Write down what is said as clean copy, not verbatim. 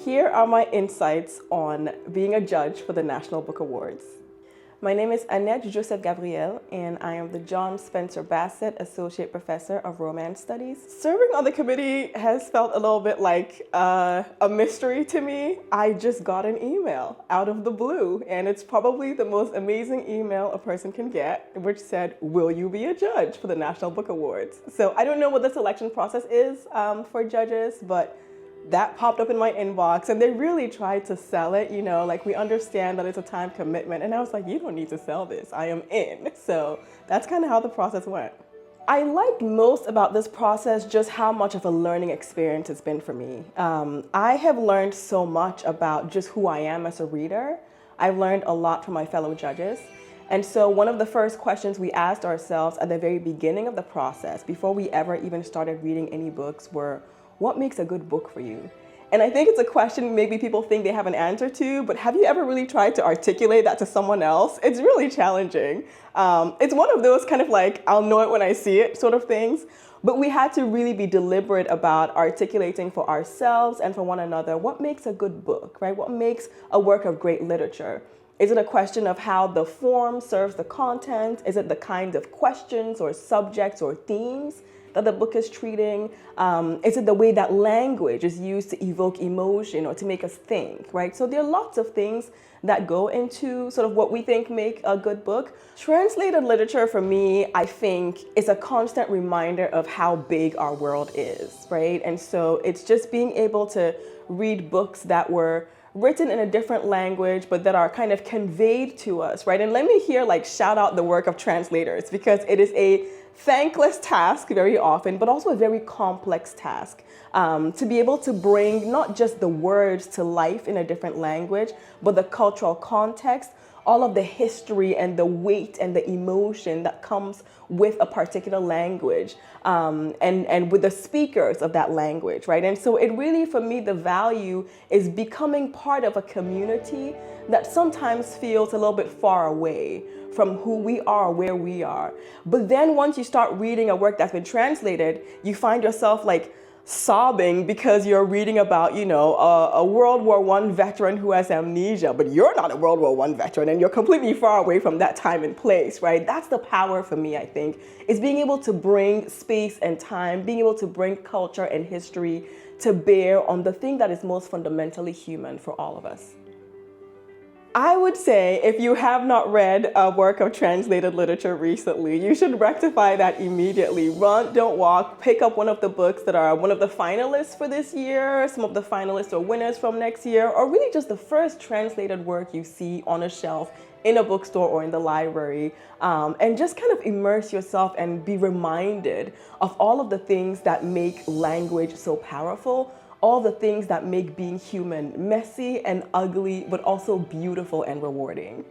Here are my insights on being a judge for the National Book Awards. My name is Annette Joseph-Gabriel, and I am the John Spencer Bassett Associate Professor of Romance Studies. Serving on the committee has felt a little bit like a mystery to me. I just got an email out of the blue, and it's probably the most amazing email a person can get, which said, "Will you be a judge for the National Book Awards?" So I don't know what the selection process is for judges, but that popped up in my inbox, and they really tried to sell it, like, we understand that it's a time commitment. And I was like, you don't need to sell this, I am in. So that's kind of how the process went. I like most about this process just how much of a learning experience it's been for me. I have learned so much about just who I am as a reader. I've learned a lot from my fellow judges. And so one of the first questions we asked ourselves at the very beginning of the process, before we ever even started reading any books, were, what makes a good book for you? And I think it's a question maybe people think they have an answer to, but have you ever really tried to articulate that to someone else? It's really challenging. It's one of those kind of like, I'll know it when I see it sort of things. But we had to really be deliberate about articulating for ourselves and for one another what makes a good book, right? What makes a work of great literature? Is it a question of how the form serves the content? Is it the kind of questions or subjects or themes that the book is treating? Is it the way that language is used to evoke emotion or to make us think, right? So there are lots of things that go into sort of what we think make a good book. Translated literature for me, I think, is a constant reminder of how big our world is, right? And so it's just being able to read books that were written in a different language, but that are kind of conveyed to us, right? And let me here shout out the work of translators, because it is a thankless task very often, but also a very complex task to be able to bring not just the words to life in a different language, but the cultural context, all of the history and the weight and the emotion that comes with a particular language and with the speakers of that language, right? And so it really, for me, the value is becoming part of a community that sometimes feels a little bit far away from who we are, where we are. But then once you start reading a work that's been translated, you find yourself sobbing because you're reading about, a World War I veteran who has amnesia, but you're not a World War I veteran and you're completely far away from that time and place, right? That's the power for me, I think, is being able to bring space and time, being able to bring culture and history to bear on the thing that is most fundamentally human for all of us. I would say if you have not read a work of translated literature recently, you should rectify that immediately. Run, don't walk, pick up one of the books that are one of the finalists for this year, some of the finalists or winners from next year, or really just the first translated work you see on a shelf in a bookstore or in the library, and just kind of immerse yourself and be reminded of all of the things that make language so powerful, all the things that make being human messy and ugly, but also beautiful and rewarding.